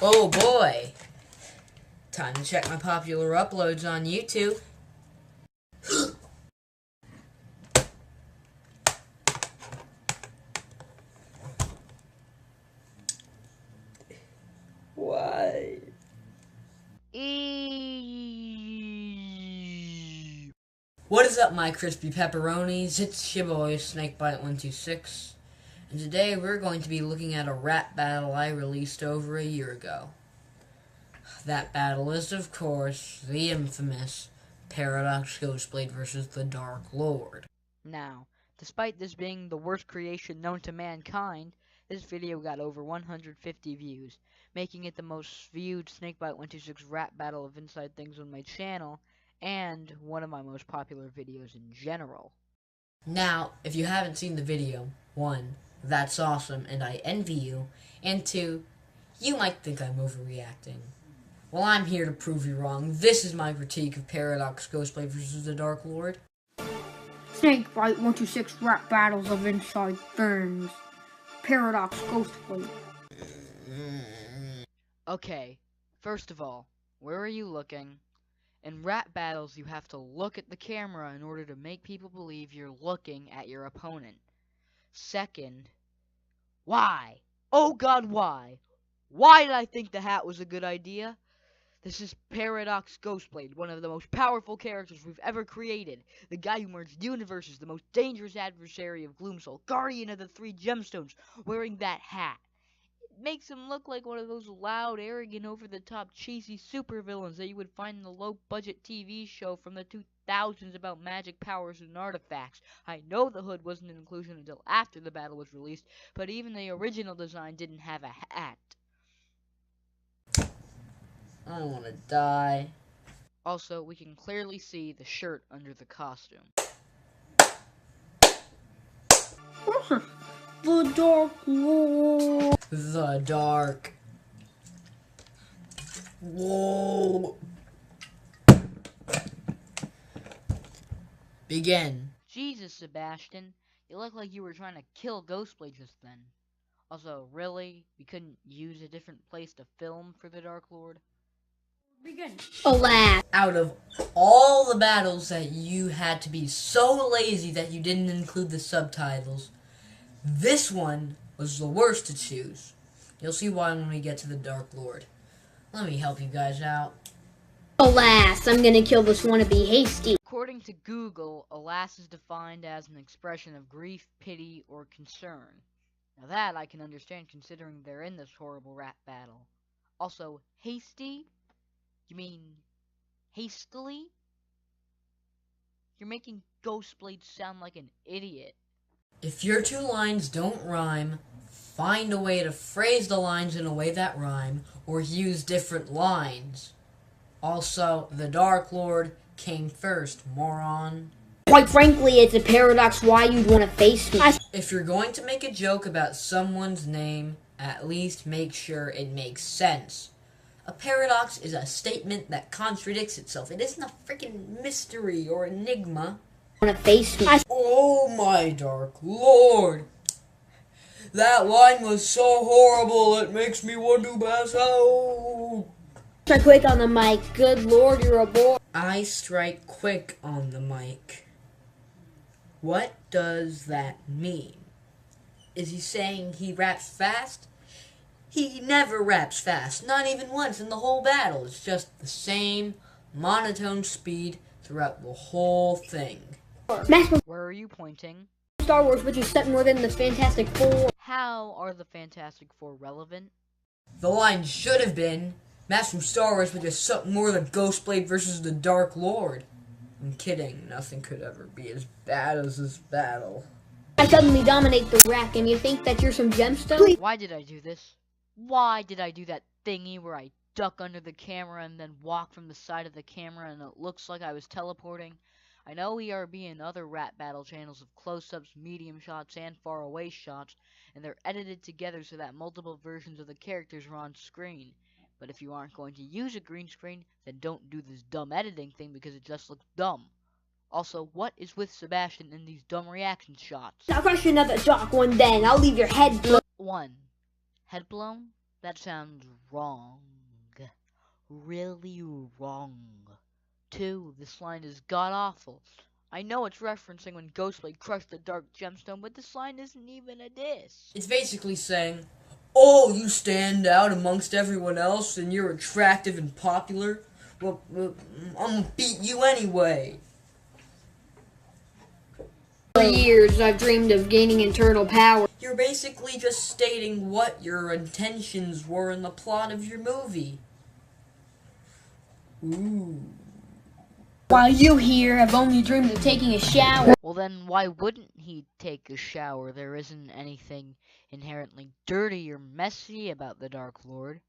Oh boy! Time to check my popular uploads on YouTube. Why? What is up, my crispy pepperonis? It's your boy Snakebite126, and today we're going to be looking at a rap battle I released over a year ago. That battle is, of course, the infamous Paradox Ghostblade versus the Dark Lord. Now, despite this being the worst creation known to mankind, this video got over 150 views, making it the most viewed Snakebite126 rap battle of Inside Things on my channel, and one of my most popular videos in general. Now, if you haven't seen the video, 1, that's awesome and I envy you, and 2, you might think I'm overreacting. Well, I'm here to prove you wrong. This is my critique of Paradox Ghostblade vs. the Dark Lord. Snakebite126 rap battles of Inside Things. Paradox Ghostblade. Okay, first of all, where are you looking? In rap battles, you have to look at the camera in order to make people believe you're looking at your opponent. Second, why? Oh God, why? Why did I think the hat was a good idea? This is Paradox Ghostblade, one of the most powerful characters we've ever created. The guy who merged universes, the most dangerous adversary of Gloomsoul, guardian of the 3 gemstones, wearing that hat. It makes him look like one of those loud, arrogant, over-the-top, cheesy supervillains that you would find in the low-budget TV show from the 2000s about magic powers and artifacts. I know the hood wasn't an inclusion until after the battle was released, but even the original design didn't have a hat. I want to die. Also, we can clearly see the shirt under the costume. The Dark Lord. The Dark. Whoa. Begin. Jesus, Sebastian, you look like you were trying to kill Ghostblade just then. Also, really? We couldn't use a different place to film for the Dark Lord? Begin. Alas. Out of all the battles that you had to be so lazy that you didn't include the subtitles, this one was the worst to choose. You'll see why when we get to the Dark Lord. Let me help you guys out. Alas, I'm gonna kill this wannabe hasty. According to Google, alas is defined as an expression of grief, pity, or concern. Now that I can understand considering they're in this horrible rap battle. Also, hasty? You mean hastily? You're making Ghostblade sound like an idiot. If your 2 lines don't rhyme, find a way to phrase the lines in a way that rhyme, or use different lines. Also, the Dark Lord came first, moron. Quite frankly, it's a paradox why you'd want to face me. If you're going to make a joke about someone's name, at least make sure it makes sense. A paradox is a statement that contradicts itself. It isn't a freaking mystery or enigma. Want to face me. Oh my Dark Lord! That line was so horrible it makes me want to pass out! Strike quick on the mic. Good Lord, you're a boy. I strike quick on the mic. What does that mean? Is he saying he raps fast? He never raps fast, not even once in the whole battle. It's just the same monotone speed throughout the whole thing. Where are you pointing? Star Wars, which is set more than the Fantastic Four. How are the Fantastic Four relevant? The line should have been, Master from Star Wars, but there's something more than Ghostblade versus the Dark Lord. I'm kidding, nothing could ever be as bad as this battle. I suddenly dominate the rack and you think that you're some gemstone? Why did I do this? Why did I do that thingy where I duck under the camera and then walk from the side of the camera and it looks like I was teleporting? I know ERB and other rap battle channels have close-ups, medium shots, and far-away shots, and they're edited together so that multiple versions of the characters are on screen. But if you aren't going to use a green screen, then don't do this dumb editing thing because it just looks dumb. Also, what is with Sebastian in these dumb reaction shots? I'll crush you another dark one then. I'll leave your head blown. 1. Head blown? That sounds wrong. Really wrong. 2. This line is god-awful. I know it's referencing when Ghostblade crushed the Dark Gemstone, but this line isn't even a diss. It's basically saying, oh, you stand out amongst everyone else and you're attractive and popular? Well, I'm gonna beat you anyway. For years, I've dreamed of gaining internal power. You're basically just stating what your intentions were in the plot of your movie. Ooh. While you here have only dreamed of taking a shower. Well then, why wouldn't he take a shower? There isn't anything inherently dirty or messy about the Dark Lord.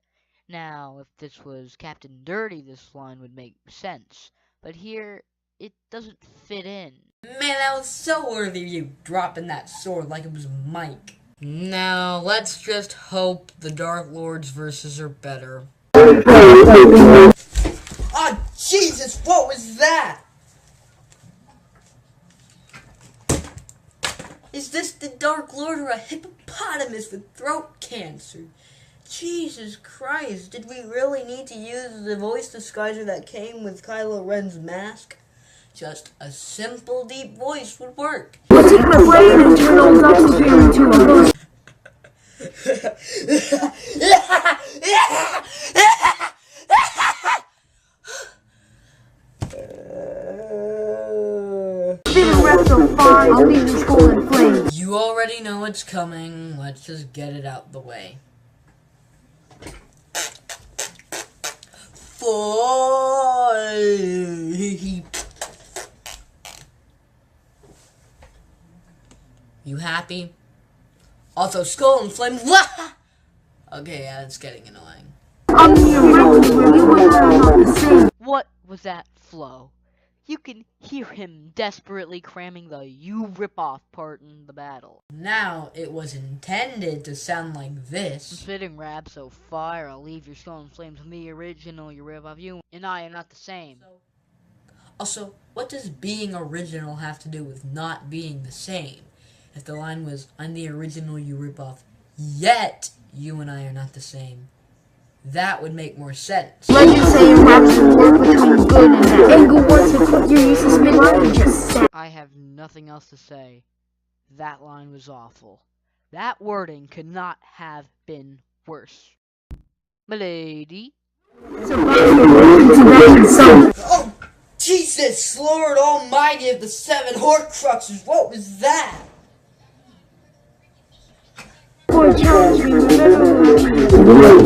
Now, if this was Captain Dirty, this line would make sense. But here, it doesn't fit in. Man, that was so worthy of you dropping that sword like it was Mike. Now, let's just hope the Dark Lord's verses are better. Oh, Jesus, what was that? Is this the Dark Lord or a hippopotamus with throat cancer? Jesus Christ, did we really need to use the voice disguiser that came with Kylo Ren's mask? Just a simple deep voice would work. Take my brain and turn all oxygen into a ghost. I'll leave this hole in flames. You already know it's coming. Let's just get it out the way. You happy? Also, skull and flame. Okay, yeah, it's getting annoying. What was that flow? You can hear him desperately cramming the "you rip-off" part in the battle. Now, it was intended to sound like I'm this. spitting rap so fire, I'll leave your skull in flames from the original, you rip-off. You and I are not the same. Also, what does being original have to do with not being the same? If the line was, I'm the original, you rip off, yet you and I are not the same, that would make more sense. Legends say raps work between good and bad. Angle wants to put your useless mid just sad. I have nothing else to say. That line was awful. That wording could not have been worse. Milady? Oh, Jesus, Lord Almighty of the 7 Horcruxes, what was that?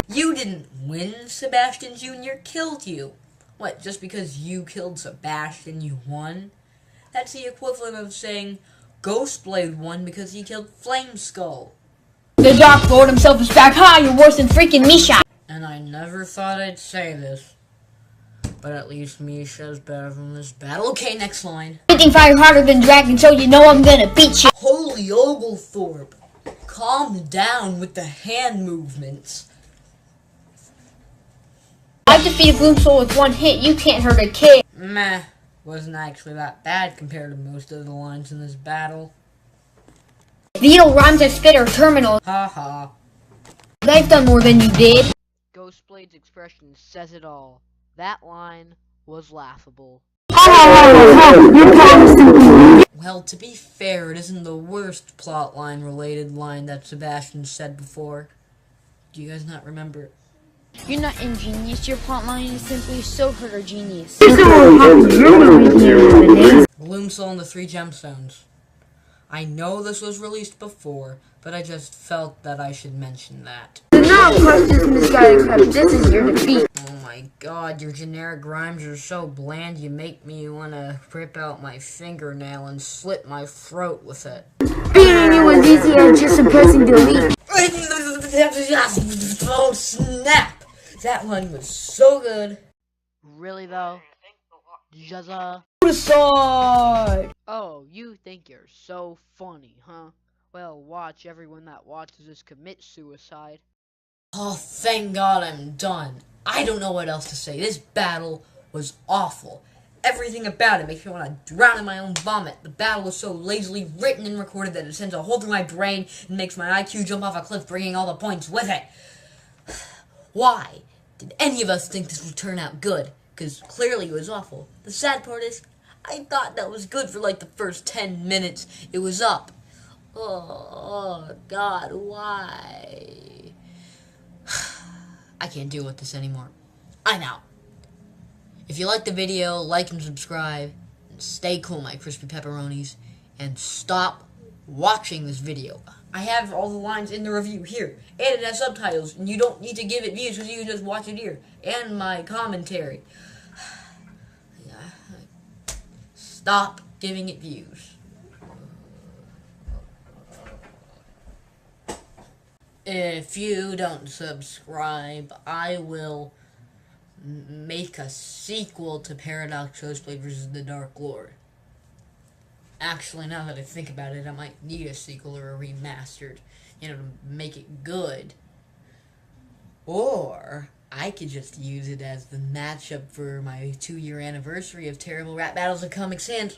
You didn't win, Sebastian Jr. killed you. What, just because you killed Sebastian, you won? That's the equivalent of saying Ghostblade won because he killed Flameskull. The Dark Lord himself is back. Ha! You're worse than freaking Misha. And I never thought I'd say this, but at least Misha's better than this battle. Okay, next line. Hitting fire harder than dragon, so you know I'm gonna beat you. Holy Oglethorpe, calm down with the hand movements. I've defeated Gloomsoul with one hit. You can't hurt a kid. Meh, wasn't actually that bad compared to most of the lines in this battle. Vito rhymes I spit are terminal. Haha. I've done more than you did. Ghostblade's expression says it all. That line was laughable. Well, to be fair, it isn't the worst plotline related line that Sebastian said before. Do you guys not remember? You're not ingenious. Your plotline is simply so heterogeneous. Gloomsoul and the 3 Gemstones. I know this was released before, but I just felt that I should mention that. Now questions from this guy, except this is your defeat. Oh my god, your generic rhymes are so bland you make me want to rip out my fingernail and slit my throat with it. Beating you was easy and just pressing delete. Oh snap! That one was so good. Really though? Juzza? Suicide! Oh, you think you're so funny, huh? Well, watch everyone that watches this commit suicide. Oh, thank God I'm done. I don't know what else to say. This battle was awful. Everything about it makes me want to drown in my own vomit. The battle was so lazily written and recorded that it sends a hole through my brain and makes my IQ jump off a cliff, bringing all the points with it. Why did any of us think this would turn out good? Because clearly it was awful. The sad part is, I thought that was good for like the first 10 minutes it was up. Oh God, why? I can't deal with this anymore. I'm out. If you like the video, like and subscribe. And stay cool, my crispy pepperonis. And stop watching this video. I have all the lines in the review here. And it has subtitles. And you don't need to give it views because you can just watch it here. And my commentary. Stop giving it views. If you don't subscribe, I will make a sequel to Paradox Ghostblade vs. the Dark Lord. Actually, now that I think about it, I might need a sequel or a remastered, to make it good. Or I could just use it as the matchup for my 2-year anniversary of Terrible Rap Battles of Comic Sans